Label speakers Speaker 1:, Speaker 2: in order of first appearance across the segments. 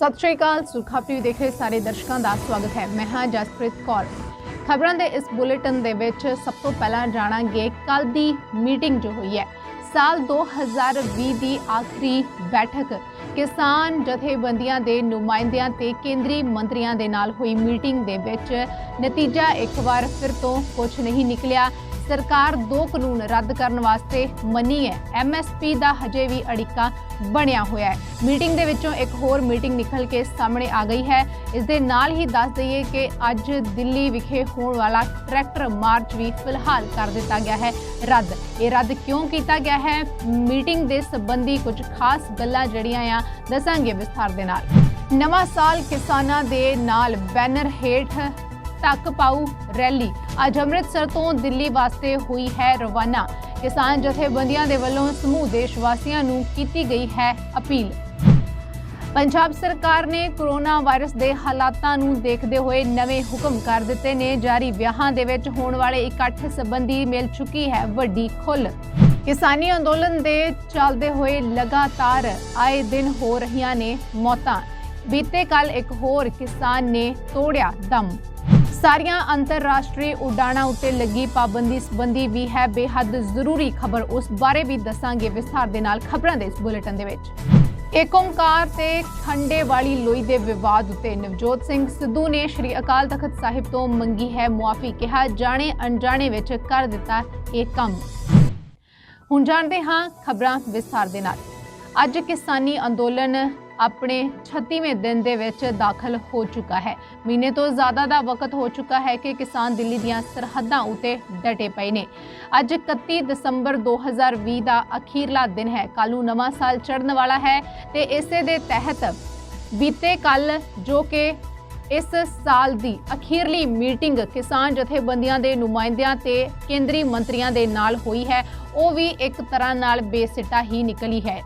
Speaker 1: सत श्री अकाल। सुरखा टीवी देख रहे सारे दर्शकों का स्वागत है। मैं हाँ जसप्रीत कौर। खबरों के इस बुलेटिन दे विच सब तो पहला जाणांगे कल दी मीटिंग जो हुई है। साल 2020 की आखिरी बैठक किसान जथेबंदियां दे नुमाइंदियां ते केंद्रीय मंत्रियों के नाल हुई मीटिंग दे विच नतीजा एक बार फिर तो कुछ नहीं निकलिया। सरकार 2 कानून रद्द करने वास्ते मनी है। MSP का हजे भी अड़िका बनया हुआ है। मीटिंग दे विचों एक होर मीटिंग निकल के सामने आ गई है। इस दे नाल ही दस दईए कि अज दिल्ली विखे होने वाला ट्रैक्टर मार्च भी फिलहाल कर दिता गया है रद्द। ये रद्द क्यों किया गया है, मीटिंग के संबंधी कुछ खास गल्लां जड़ियां आ दसांगे विस्तार दे नाल। नवां साल किसानां दे नाल बैनर हेठ तक पाऊ रैली अज अमृतसर तो दिल्ली वास्ते हुई है रवाना। किसान जथेबंदियां दे वल्लों समूह देशवासियों नूं कीती गई है अपील। पंजाब सरकार ने कोरोना वायरस के हालातां नूं देखते हुए नवे हुक्म कर दिते ने। जारी विआहां दे विच होण वाले इकट्ठ संबंधी मिल चुकी है वड्डी खुल। किसानी अंदोलन दे चलदे हुए लगातार आए दिन हो रहियां ने मौतां। बीते कल एक होर किसान ने तोड़िया दम। सारियां अंतरराष्ट्रीय उड़ाणां उत्ते लगी पाबंदी संबंधी भी है बेहद जरूरी खबर, उस बारे भी दसांगे विस्तार दे नाल खबरां दे इस बुलेटिन दे विच। एक ओंकार ते खंडे वाली लोई दे विवाद उत्ते नवजोत सिंह सिद्धू ने श्री अकाल तख्त साहिब तो मंगी है मुआफी, कहा जाने अनजाने विच कर दिता ये काम। हुण जाणदे हां खबरां विस्तार दे नाल। अज किसानी अंदोलन अपने 36वें दिन दे विच दाखिल हो चुका है। महीने तो ज़्यादा का वक्त हो चुका है कि किसान दिल्ली दीयां सरहदां उत्ते डटे पए ने। अज 31 दिसंबर 2020 का अखीरला दिन है। कल नूं नवां साल चढ़न वाला है ते इसे दे तहत बीते कल जो कि इस साल की अखीरली मीटिंग किसान जथेबंदियां दे नुमाइंदियां ते केंद्रीय मंत्रियों के नाल हुई है, वो भी एक तरह नाल बेसिटा ही निकली है।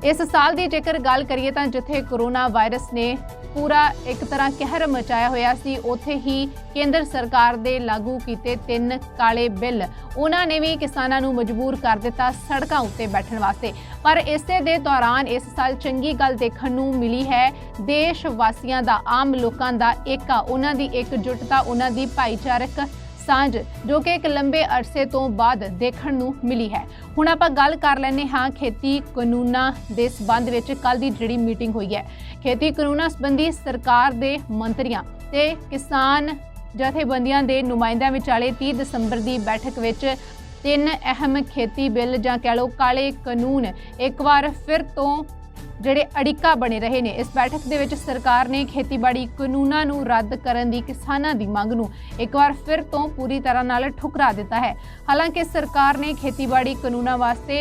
Speaker 1: इस साल की जेकर गल करिए तो जिथे कोरोना वायरस ने पूरा एक तरह कहर मचाया होया सी, उत्थे ही केंद्र सरकार दे लागू कीते 3 काले बिल उन्होंने भी किसानों नूं मजबूर कर दिता सड़कों उत्ते बैठण वास्ते। पर इसे दे दौरान इस साल चंगी गल देखण नूं मिली है। देश वासियों का, आम लोगों का एका, उन्हां दी एकजुटता, उन्हां दी भाईचारक सांझ जो कि एक लंबे अरसे तो बाद देखण नूं मिली है। हुण आपां गल कर लैने हाँ खेती कानूनां दे संबंध विच कल दी जिहड़ी मीटिंग हुई है। खेती कानूनां संबंधी सरकार दे मंत्रियां ते किसान जथेबंदियां दे नुमाइंदियां विचाले 30 दिसंबर की बैठक विच 3 अहम खेती बिल जां कह लो काले कानून एक बार फिर तो ਜਿਹੜੇ अड़िका बने रहे ने। इस बैठक दे विच सरकार ने खेतीबाड़ी कानूनां नूं रद्द करन दी किसानां दी मंग नूं एक बार फिर तो पूरी तरह नाल ठुकरा दिता है। हालांकि सरकार ने खेतीबाड़ी कानूनां वास्ते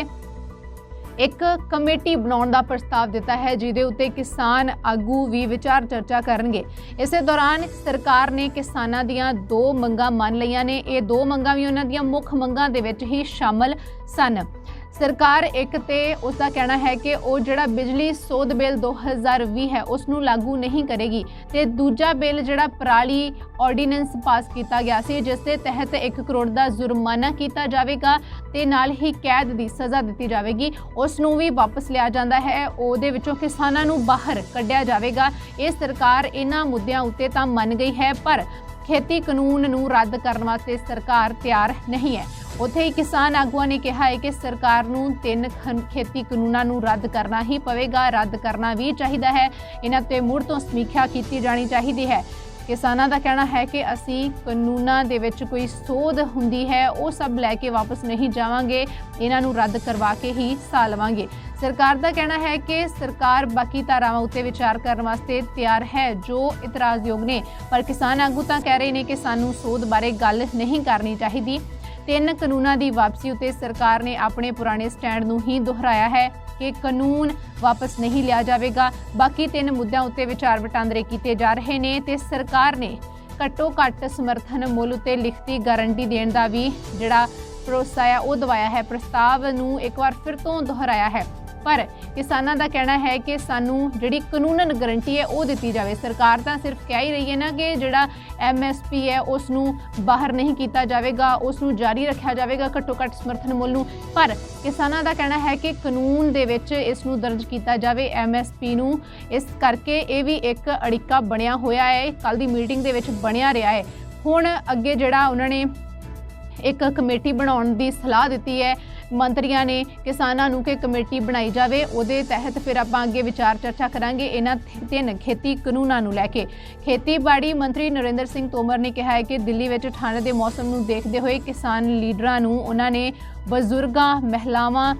Speaker 1: एक कमेटी बनाउण दा प्रस्ताव दिता है, जिहदे उत्ते किसान आगू भी विचार चर्चा करनगे। इस दौरान सरकार ने किसानां दियां 2 मंगां मान लईआं ने। ये 2 मंगां भी उन्हां दियां मुख मंगां दे विच ही शामिल सन। सरकार एक ते उसका कहना है कि वो जिहड़ा बिजली सोध बिल 2020 है उसनूं लागू नहीं करेगी ते दूजा बिल जिहड़ा पराली ऑर्डीनेंस पास किया गया सी, जिस दे तहत 1 करोड़ का जुर्माना किया जाएगा ते नाल ही कैद की सज़ा दी जाएगी, उसनूं भी वापस लिया जाता है। उहदे विचों किसानां नूं बाहर कढ़िया जाएगा। ये सरकार इन्हां मुद्दिआं उत्ते तां मन गई है, पर खेती कानून नूं रद्द करने वास्ते सरकार तैयार नहीं है। उत्थे ही किसान आगुआं ने कहा है कि सरकार नूं 3 खेती कानूनां नूं रद्द करना ही पवेगा, रद्द करना भी चाहिए है। इन्हां ते मुड़ तो समीक्षा की जानी चाहिए है। किसानां दा कहना है कि असी कानूनां दे विच कोई सोध हुंदी है वो सब लैके वापस नहीं जावांगे, इन्हां नूं रद्द करवा के ही सा लवांगे। सरकार का कहना है कि सरकार बाकी धारावां उत्ते विचार करने वास्ते तैयार है जो इतराज़योग ने, पर किसान आगू तां कह रहे हैं कि सानूं सोध बारे गल नहीं करनी चाहिए। 3 कानूनां दी वापसी उत्ते सरकार ने अपने पुराने स्टैंड नूं ही दोहराया है कि कानून वापस नहीं लिया जाएगा। बाकी 3 मुद्दों उत्ते विचार वटांदरे किए जा रहे हैं ते सरकार ने घट्टो घट्ट समर्थन मुल उत्ते लिखती गारंटी देण दा भी जिहड़ा भरोसा है वो दवाया है। प्रस्ताव नूं एक बार फिर तो दोहराया है। पर किसानां दा कहना है कि सानू जिहड़ी कानूनन गारंटी है वो दित्ती जावे। सरकार तां सिर्फ कह ही रही है ना कि जिहड़ा MSP है उसनू बाहर नहीं किया जाएगा, उसनू जारी रखा जाएगा घट्टो घट्ट समर्थन मुल नू, पर किसानां दा कहना है कि कानून दे विच इसनू दर्ज किया जाए MSP नू। इस करके ये भी एक अड़िका बनिया होया है, कल दी मीटिंग दे विच बनिया रहा है। हुण अगे जिहड़ा उन्होंने एक कमेटी बनाउण दी सलाह दित्ती है मंत्रियों ने किसानों नूं कि कमेटी बनाई जाए, उहदे तहत फिर आपां अगे विचार चर्चा करांगे इन्हां 3 खेती कानूनां नूं लैके। खेतीबाड़ी मंत्री नरेंद्र सिंह तोमर ने कहा है कि दिल्ली विच ठंड दे मौसम नूं देखदे होए किसान लीडरां नूं उन्हां ने बजुर्गां, महिलावां,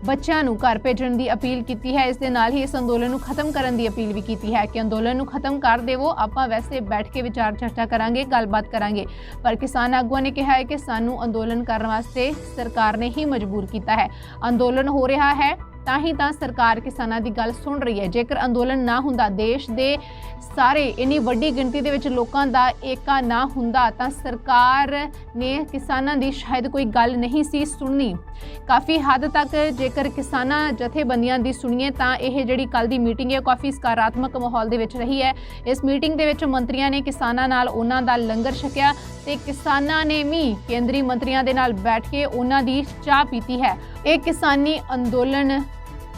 Speaker 1: बच्चों नूं घर भेजण दी अपील की है। इस दे नाल ही इस अंदोलन नूं खत्म करन दी अपील भी की है कि अंदोलन नूं खत्म कर देवो, आपां वैसे बैठ के विचार चर्चा करांगे, गलबात करांगे। पर किसान आगुआं ने कहा है कि सानू अंदोलन करन वास्ते सरकार ने ही मजबूर किया है। अंदोलन हो रहा है तां ही तां सरकार किसानां दी गल सुन रही है। जेकर अंदोलन ना हुंदा, देश दे सारे इन्नी वड्डी गिणती दे विच लोकां दा एका ना हुंदा तां सरकार ने किसानां दी शायद कोई गल नहीं सी सुननी। काफ़ी हद तक जेकर किसानां जथेबंदियां दी सुनिए तां यह जिहड़ी कल दी मीटिंग है काफ़ी सकारात्मक माहौल दे विच रही है। इस मीटिंग दे विच मंत्रियों ने किसानां नाल उन्हां दा लंगर छकिया ते किसानां ने भी केंद्रीय मंत्रियों दे नाल बैठ के उन्हां दी चाह पीती है। ये किसानी अंदोलन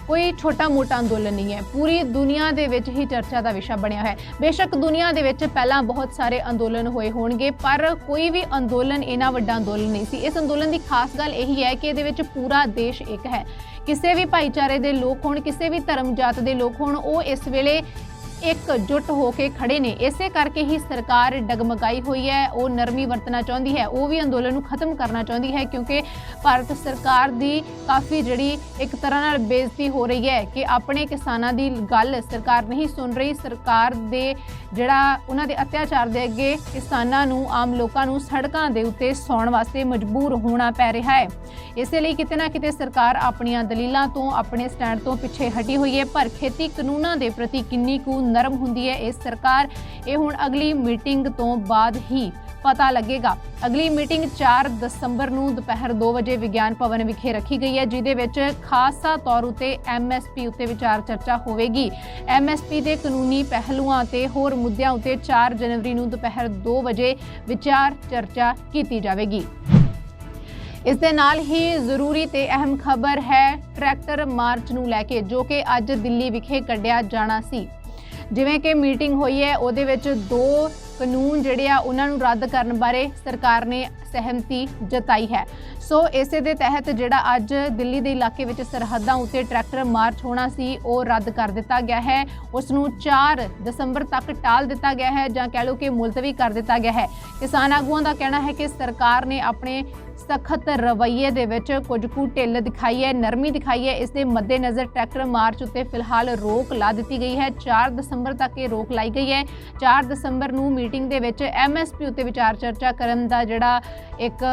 Speaker 1: कोई छोटा मोटा अंदोलन नहीं है, पूरी दुनिया दे विच ही चर्चा का विषय बनया है। बेशक दुनिया दे विच पहला बहुत सारे अंदोलन होए होणगे पर कोई भी अंदोलन इन्ना वड्डा अंदोलन नहीं सी। इस अंदोलन की खास गल यही है कि इहदे विच पूरा देश एक है। किसी भी भाईचारे के लोग होण, किसी भी धर्म जात के लोग होण, वो इस वेले एकजुट होकर खड़े ने। इसे करके ही सरकार डगमगाई हुई है, वो नरमी वरतना चाहती है, वो भी अंदोलन को खत्म करना चाहती है क्योंकि भारत सरकार की काफ़ी जड़ी एक तरह नाल बेइज्जती हो रही है कि अपने किसानों की गल सरकार नहीं सुन रही। सरकार दे जिहड़ा उन्हां दे अत्याचार दे अगे किसानों नूं, आम लोगों नूं सड़कों के उत्ते सौण वास्ते मजबूर होना पै रहा है। इसलिए किते ना किते सरकार अपनियां दलीलों तो, अपने स्टैंड तो पिछे हटी हुई है। पर खेती कानूनों के प्रति किन्नी कु नरम हुंदी है इस सरकार, ये हुण अगली मीटिंग तो बाद ही पता लगेगा। अगली मीटिंग 4 दसंबर नूं दोपहर 2 बजे विज्ञान भवन विखे रखी गई है, जिहदे विच खासा तौर उत्ते MSP उत्ते विचार चर्चा होवेगी। MSP के कानूनी पहलुआं ते होर मुद्दिआं उत्ते 4 जनवरी नूं दोपहर 2 बजे विचार चर्चा की जावेगी। इस दे नाल ही जरूरी ते अहम खबर है ट्रैक्टर मार्च नूं लैके जो कि अज दिल्ली विखे कढ़िया जाना सी। जिवें कि मीटिंग हुई है उहदे विच 2 कानून जिहड़े आ उन्हां नूं रद्द करन बारे सरकार ने सहमति जताई है। सो इसे दे तहत जिहड़ा अज दिल्ली दे इलाके विच सरहदां उत्ते ट्रैक्टर मार्च होना सी वो रद्द कर दिता गया है। उसनूं 4 दसंबर तक टाल दिता गया है जां कह लो कि मुलतवी कर दिता गया है। किसान आगुआं दा कहना है कि सरकार ने अपने सख्त रवैये दे विच कुछ कु ढिल दिखाई है, नरमी दिखाई है। इस दे मद्देनज़र ट्रैक्टर मार्च उत्ते फिलहाल रोक ला दी गई है। 4 दसंबर तक ये रोक लाई गई है। 4 दसंबर नूं मीटिंग दे विच MSP उत्ते विचार चर्चा करन दा जिहड़ा एक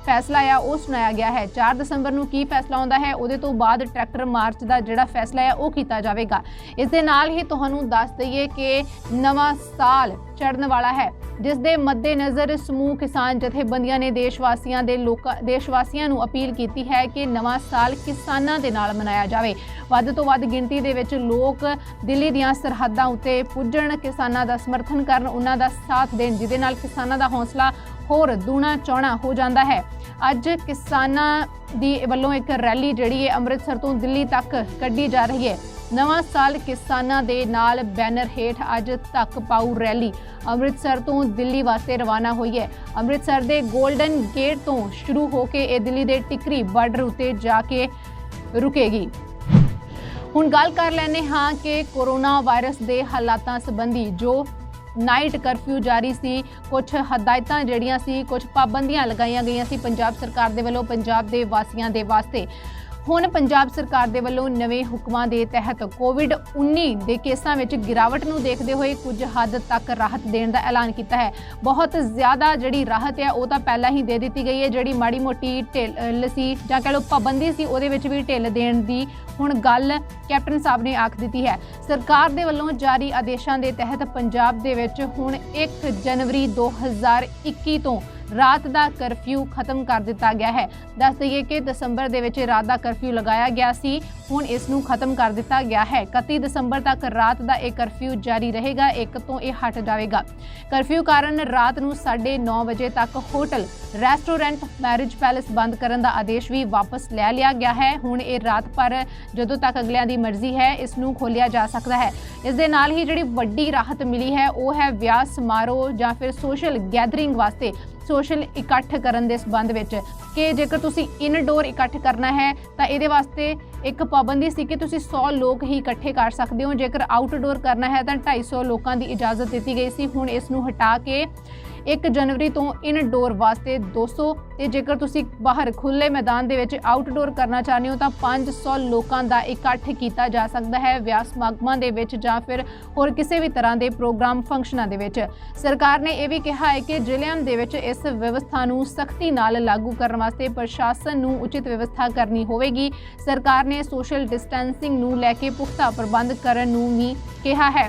Speaker 1: फैसला आ वो सुनाया गया है। 4 दसंबर नूं की फैसला आउंदा है उहदे तो बाद ट्रैक्टर मार्च का जिहड़ा फैसला है वो कीता जावेगा। इस दे नाल ही तुहानूं दस दईए कि नवां साल चढ़न वाला है, जिस दे मद्देनज़र समूह किसान जथेबंदियां ने देशवासियों नूं अपील की है कि नवां साल किसानां दे नाल मनाया जाए। वध तो वध गिणती दे विच लोग दिल्ली दीआं सरहदां उत्ते पुज्जण, किसानां दा समर्थन करन, उन्हां दा साथ देण, जिहदे नाल किसानां दा हौसला होर दूना चौना हो जाता है। अज किसानां दी वल्लों एक रैली जिहड़ी है अमृतसर तो दिल्ली तक कड्ढी जा रही है। नवां साल किसानां दे नाल बैनर हेठ अज तक पाऊ रैली अमृतसर तो दिल्ली वास्ते रवाना हुई है। अमृतसर दे गोल्डन गेट तो शुरू होके ये दिल्ली दे टिकरी बार्डर उत्ते जाके रुकेगी। हुण गल कर लैने हाँ कि कोरोना वायरस के हालातां संबंधी जो नाइट करफ्यू जारी सी, कुछ हदायतां जिहड़ियां सी, कुछ पाबंदियां लगाईयां गईयां सी पंजाब सरकार दे वल्लों पंजाब दे वासियां दे वास्ते। हुण पंजाब सरकार दे वल्लों नवे हुक्मां दे तहत कोविड-19 के केसां विच गिरावट नूं देखदे होए कुछ हद तक राहत देण दा ऐलान किया है। बहुत ज़्यादा जिहड़ी राहत है वो तां पहलां ही दे दित्ती गई है। जिहड़ी माड़ी मोटी ढिल सी जां कह लो पाबंदी सी उहदे विच भी ढिल देण दी हुण गल कैप्टन साहब ने आख दित्ती है। सरकार दे वल्लों जारी आदेशां दे तहत पंजाब दे विच हुण 1 जनवरी 2021 तो रात का करफ्यू खत्म कर दिता गया है। दस दईए कि दसंबर दे विच रात का करफ्यू लगाया गया सी, हुण इसनूं खत्म कर दिता गया है। 31 दसंबर तक रात का यह करफ्यू जारी रहेगा, 1 तो यह हट जाएगा। करफ्यू कारण रात नूं 9:30 बजे तक होटल, रेस्टोरेंट, मैरिज पैलेस बंद करने का आदेश भी वापस ले लिया गया है। हुण ये रात पर जदों तक अगलियां दी मर्जी है इसनूं खोलिया जा सकता है। इस दे नाल ही जिहड़ी वड्डी राहत मिली है वो है विआह समारोह जां फिर सोशल गैदरिंग वास्ते सोशल इकट्ठ करन दे संबंध विच कि जेकर तुसी इनडोर इकट्ठ करना है तो ये वास्ते एक पाबंदी सी कि तुसी 100 लोग ही इकट्ठे कर सकते हो। जेकर आउटडोर करना है तो 250 लोगों की इजाजत दी गई सी। हुण इसनूं हटा के 1 जनवरी तो इनडोर वास्ते 200 ते जेकर तुसी बाहर खुले मैदान दे विच आउटडोर करना चाहते हो तो 500 लोगों का इकट्ठ किया जा सकता है विआह समागमां दे विच जां फिर होर किसी भी तरह के प्रोग्राम फंक्शनां दे विच। सरकार ने यह भी कहा है कि जिलिਆਂ दे विच इस व्यवस्था नूं सख्ती नाल लागू करने वास्ते प्रशासन नूं उचित व्यवस्था करनी होवेगी। सरकार ने सोशल डिस्टेंसिंग नूं लैके पुख्ता प्रबंध करन नूं भी कहा है।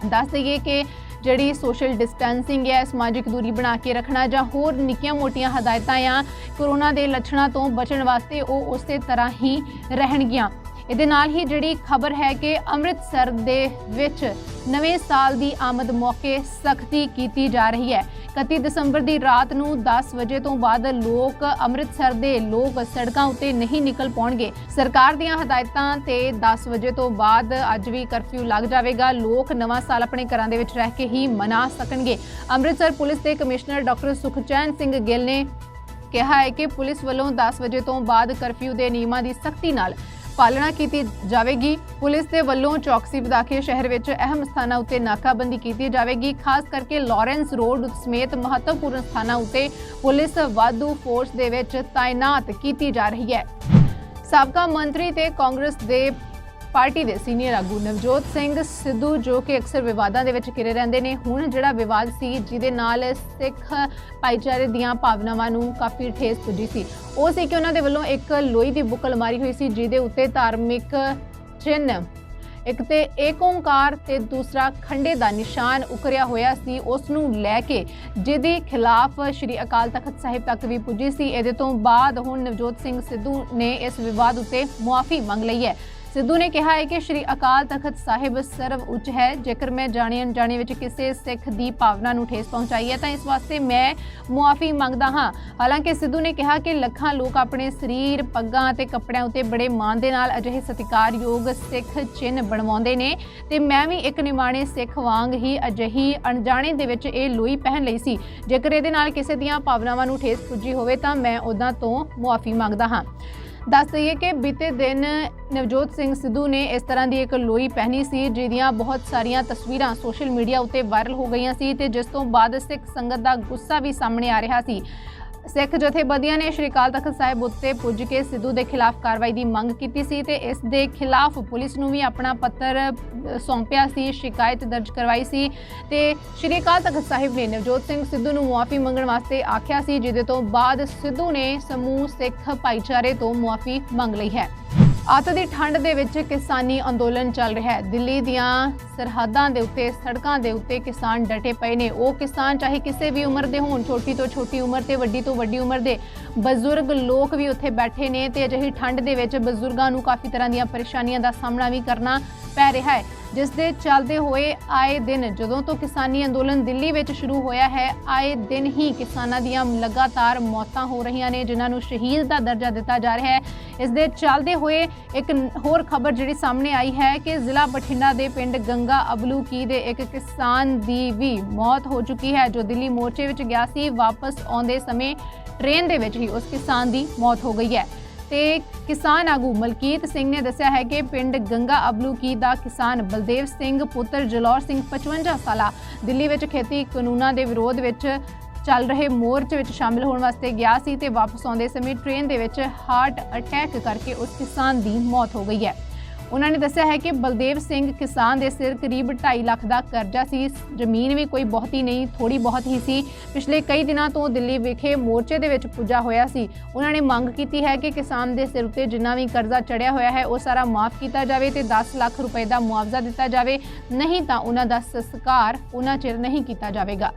Speaker 1: दस दईए कि जिहड़ी सोशल डिस्टेंसिंग है, समाजिक दूरी बना के रखना जां होर निक्कियां मोटियां हदायतां आ कोरोना के लक्षणों तो बचण वास्ते वो उस तरह ही रहणगियां। इहदे नाल ही जिहड़ी खबर है कि अमृतसर दे विच नवें साल की आमद मौके सख्ती की जा रही है। 31 दसंबर की रात नूं 10 बजे तो बाद लोग अमृतसर के लोग सड़कों उत्ते नहीं निकल पाउणगे। सरकार दीयां हदायतां ते 10 बजे तो बाद अज भी करफ्यू लग जाएगा। लोग नवां साल अपने घरां दे विच रह के ही मना सकणगे। अमृतसर पुलिस के कमिश्नर डॉक्टर सुखचैन सिंह गिल ने कहा है कि पुलिस वालों 10 बजे तो बाद करफ्यू के नियमां की सख्ती नाल पालना की जाएगी। पुलिस के वलों चौकसी वधा के शहर में अहम स्थानों उत्ते नाकाबंदी की जाएगी। खास करके लॉरेंस रोड समेत महत्वपूर्ण स्थानों उत्ते पुलिस वाधू फोर्स दे विच तैनात की जा रही है। साबका मंत्री ते कांग्रेस के पार्टी के सीनियर आगू नवजोत सिंह सिद्धू जो कि अक्सर विवादों के घिरे रहते हैं, हुण जिहड़ा विवाद सी जिहदे नाल सिख भाईचारे दीयां भावनावां नूं काफ़ी ठेस पुजी सी, वो सी कि उन्हां दे वल्लों एक लोई की बुकल मारी हुई सी जिहदे उत्ते धार्मिक चिन्ह एक ते एक ओंकार ते दूसरा खंडे का निशान उकरिया होया सी, उसनूं लैके जिहदे खिलाफ श्री अकाल तख्त साहिब तक भी पुजी सी। इहदे तों बाद हुण नवजोत सिंह सिद्धू ने इस विवाद उत्ते मुआफ़ी मंग लई है। सिद्धू ने कहा है कि श्री अकाल तख्त साहिब सर्व उच्च है। जेकर मैं जाने अनजाने विच किसी सिख की भावना नूं ठेस पहुंचाई है तो इस वास्ते मैं मुआफ़ी मंगदा हाँ। हालांकि सिद्धू ने कहा कि लखां लोग अपने शरीर पग्गां ते कपड़िਆਂ उत्ते बड़े मान दे नाल अजिहे सत्कारयोग सिख चिन्ह बनवाउंदे ने ते मैं भी एक निमाणे सिख वांग ही अजिही अनजाने दे विच इह लोई पहन लई सी। जेकर इहदे नाल किसी दीयां भावनावां नूं ठेस पुजी होवे तां मैं उहदां तों मुआफ़ी मंगदा हाँ। दस दईए कि बीते दिन नवजोत सिंह सिद्धू ने इस तरह की एक लोई पहनी सी जिहदियां बहुत सारियां तस्वीरां सोशल मीडिया उत्ते वायरल हो गई सी ते जिस तों बाद सिख संगत का गुस्सा भी सामने आ रहा सी। सिख जथेबंदियां ने श्री अकाल तख्त साहिब उत्ते पुज के सिद्धू के खिलाफ कार्रवाई की मंग की सी ते इस दे खिलाफ पुलिस नूं भी अपना पत्र सौंपिया सी, शिकायत दर्ज करवाई सी ते श्री अकाल तख्त साहिब ने नवजोत सिंह सिद्धू नूं मुआफ़ी मंगण वास्ते आख्या सी, जिहदे तों बाद सिद्धू ने समूह सिख भाईचारे तो मुआफ़ी मंग लई है। अत की ठंड दे विच किसानी अंदोलन चल रहा है। दिल्ली दीयां सरहदां दे उत्ते सड़कां दे उत्ते किसान डटे पे ने। वो किसान चाहे किसी भी उम्र के होण, छोटी तो छोटी उम्र ते वड्डी तो वड्डी उम्र के बजुर्ग लोग भी उत्थे बैठे ने ते अजिही ठंड दे विच बजुर्गां नूं काफ़ी तरह दीयां परेशानियां दा सामना भी करना पै रहा है, जिस दे चलते हुए आए दिन जदों तो किसानी अंदोलन दिल्ली विच शुरू होया है, आए दिन ही किसानां दीयां लगातार मौतां हो रही ने जिन्हां नूं शहीद का दर्जा दिता जा रहा है। इस दे चलते हुए एक होर खबर जिहड़ी सामने आई है कि जिला बठिंडा के पिंड गंगा अबलूकी दे एक किसान की भी मौत हो चुकी है जो दिल्ली मोर्चे विच गया सी। वापस आउंदे समय ट्रेन दे विच ही उस किसान की मौत हो गई है। ते किसान आगू मलकीत सिंह ने दस्सिया है कि पिंड गंगा अबलूकी का किसान बलदेव सिंह पुत्र जलौर सिंह 55 साला दिल्ली विच खेती कानूनां दे विरोध विच चल रहे मोर्चे विच शामिल होने वास्ते गया सी ते वापस आउंदे समय ट्रेन दे विच हार्ट अटैक करके उस किसान की मौत हो गई है। उन्होंने दस्सिया है कि बलदेव सिंह किसान के सिर करीब 2.5 लाख का कर्जा सी। जमीन भी कोई बहुती नहीं, थोड़ी बहुत ही सी। पिछले कई दिनों तो दिल्ली विखे मोर्चे दे विच पुजा होया सी। उन्होंने मंग की है कि किसान के सिर उत्ते जिन्ना भी कर्जा चढ़िया होया है वो सारा माफ़ किया जाए तो 10 लाख रुपए का मुआवजा दिता जाए, नहीं तो उन्हों का संस्कार उन्ना चिर नहीं किया जाएगा।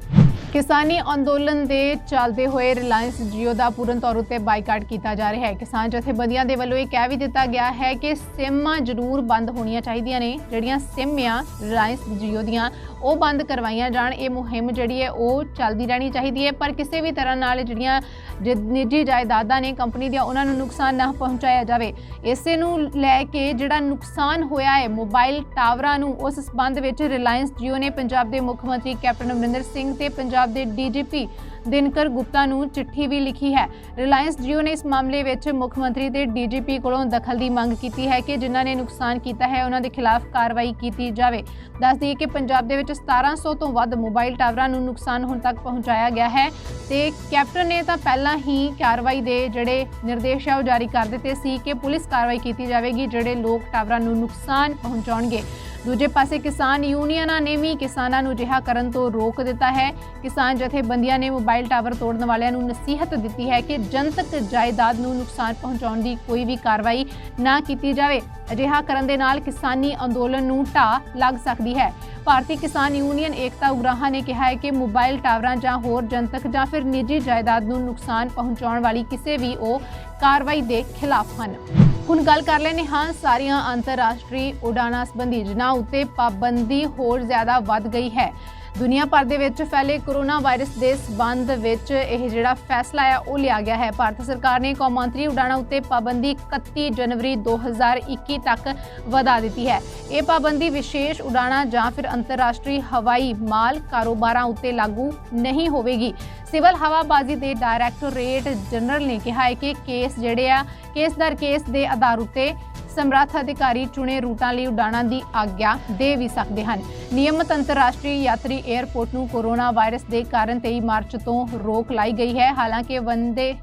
Speaker 1: किसानी अंदोलन के चलते हुए रिलायंस जियो का पूर्ण तौर पर बाईकाट किया जा रहा है। किसान जथेबंदियों के वालों यह कह भी दिता गया है कि सिम जरूर बंद होनी चाहिए ने, जड़ियाँ सिम आ रिलायंस जियो दियाँ वो बंद करवाइया जान। ये मुहिम जी है वो चलती रहनी चाहिए है, पर किसी भी तरह नाल जड़ियाँ निजी जायदादा ने कंपनी दियाँ उन्होंने नुकसान ना पहुँचाया जाए। इसे लैके जिहड़ा नुकसान होया है मोबाइल टावरां नूं, उस संबंध में रिलायंस जियो ने पंजाब के मुख मंत्री कैप्टन अमरिंदर सिंह ते पंजाब के DGP दिनकर गुप्ता नूं चिट्ठी भी लिखी है। रिलायंस जियो ने इस मामले में मुख्यमंत्री ते DGP कोलों दखल की मंग की है कि जिन्हों ने नुकसान किया है उन्होंने खिलाफ कार्रवाई की जाए। दस दी कि पंजाब के 1700 तो वध मोबाइल टावरां नूं नुकसान हुण तक पहुँचाया गया है ते कैप्टन ने तो पहला ही कार्रवाई के जिहड़े निर्देश है जारी कर दिते सी कि पुलिस कार्रवाई की जाएगी जिहड़े लोग टावरां नूं नुकसान पहुँचाउणगे। दूजे पासे किसान यूनियनां ने भी किसानां नूं अजिहा करन तो रोक दिता है। किसान जथेबंदियां ने मोबाइल टावर तोड़न वालियां नूं नसीहत दी है कि जनतक जायदाद नूं नुकसान पहुंचाउण दी कोई भी कार्रवाई ना की जाए। अजिहा करन दे नाल किसानी अंदोलन नूं ढाह लग सकती है। भारतीय किसान यूनियन एकता उगराहां ने कहा है कि मोबाइल टावरां जां होर जनतक जां फिर निजी जायदाद नूं नुकसान पहुंचाउण वाली किसी भी वो कार्रवाई के खिलाफ हैं। हुण गल कर लेने हाँ सारिया अंतरराष्ट्रीय उड़ाणा संबंधी जिन्हां उत्ते पाबंदी होर ज़्यादा वध गई है। दुनिया भर दे विच फैले कोरोना वायरस के संबंध विच यह जिहड़ा फैसला है वो लिया गया है। भारत सरकार ने कौमांतरी उड़ाणा उत्ते पाबंदी 31 जनवरी 2021 तक वधा दी है। ये पाबंदी विशेष उड़ाणा जां फिर अंतरराष्ट्रीय हवाई माल कारोबारां उत्ते लागू नहीं होवेगी। सिविल हवाबाजी के डायरैक्टोरेट जनरल ने कहा है कि केस जिहड़े आ केस दर केस के आधार उत्ते समर्थ अधिकारी चुने रूटां लई उड़ाणां दी आग्या दे भी सकते हैं। नियमित अंतरराष्ट्रीय यात्री एयरपोर्ट नूं कोरोना वायरस के कारण 23 मार्च तो रोक लाई गई है। हालांकि वंदे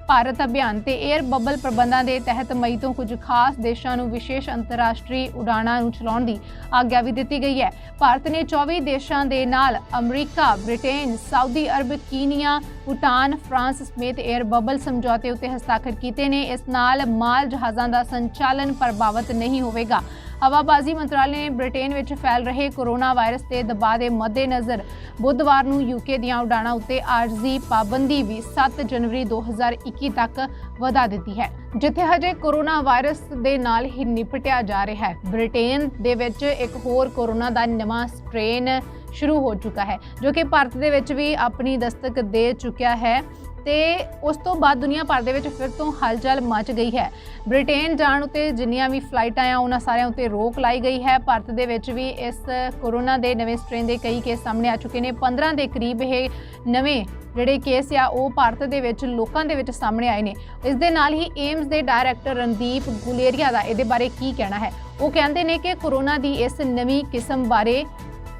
Speaker 1: भारत अभियान ते एयर बबल प्रबंधों के तहत मई तो कुछ खास देशों नूं विशेष अंतरराष्ट्रीय उड़ाणां नूं चलाउण दी आग्या भी दी गई है। भारत ने 24 देशों के नाल अमरीका, ब्रिटेन, सऊदी अरब, कीनिया, भूटान, फ्रांस समेत एयर बबल समझौते उत्ते हस्ताक्षर किए ने। इस नाल माल जहाज़ों का संचालन प्रभावित नहीं होगा। हवाबाजी मंत्रालय ने ब्रिटेन में फैल रहे कोरोना वायरस के दबाव के मद्देनज़र बुधवार को यूके दियां उड़ाणां उत्ते आरजी पाबंदी भी 7 जनवरी 2021 तक वधा दी है। जिथे हजे कोरोना वायरस के नाल ही निपटिया जा रहा है, ब्रिटेन दे विच एक होर कोरोना का नवा स्ट्रेन शुरू हो चुका है जो कि भारत दे विच भी अपनी दस्तक दे चुका है ते उस तो बाद दुनिया भर दे विच फिर तो हलचल मच गई है। ब्रिटेन जाण उत्ते जिन्नियां भी फ्लाइटां आ उन्हां सारियां उत्ते रोक लाई गई है। भारत दे विच भी इस कोरोना के नवे स्ट्रेन के कई केस सामने आ चुके हैं। 15 के करीब ये नवे जिहड़े केस आ वो भारत दे विच लोकां दे विच सामने आए ने। इस दे नाल ही एम्स के डायरैक्टर रणदीप गुलेरिया का इहदे बारे की कहना है। वो कहते हैं कि कोरोना की इस नवी किस्म बारे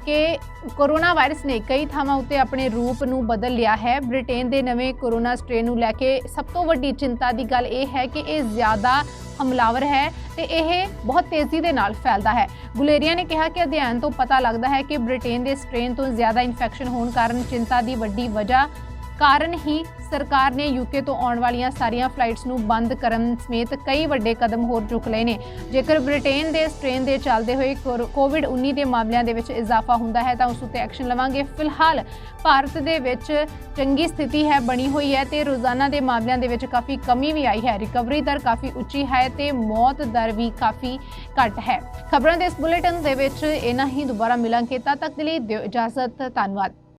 Speaker 1: कि कोरोना वायरस ने कई थावां उत्ते अपने रूप नूं बदल लिया है। ब्रिटेन के नवे कोरोना स्ट्रेन नूं लैके सब तो वड्डी चिंता की गल यह है कि यह ज़्यादा हमलावर है तो यह बहुत तेज़ी के नाल फैलता है। गुलेरिया ने कहा कि अध्ययन तो पता लगता है कि ब्रिटेन के स्ट्रेन तो ज़्यादा इन्फैक्शन होने कारण चिंता की वड्डी वजह कारण ही सरकार ने यूके तो आने वाली सारिया फ्लाइट्स नूं बंद करन समेत कई वड्डे कदम होर चुक लए ने। जेकर ब्रिटेन के स्ट्रेन के चलते हुए कोविड-19 के मामलों के इजाफा होंदा है तो उस उत्ते एक्शन लवांगे। फिलहाल भारत दे विच चंगी स्थिति है बनी हुई है तो रोज़ाना के मामलों के विच काफ़ी कमी भी आई है। रिकवरी दर काफ़ी उच्ची है तो मौत दर भी काफ़ी घट है। खबरों के इस बुलेटिन के विच इन्ना ही दोबारा मिलांगे, तद तक के लिए दिओ इजाजत। धन्यवाद।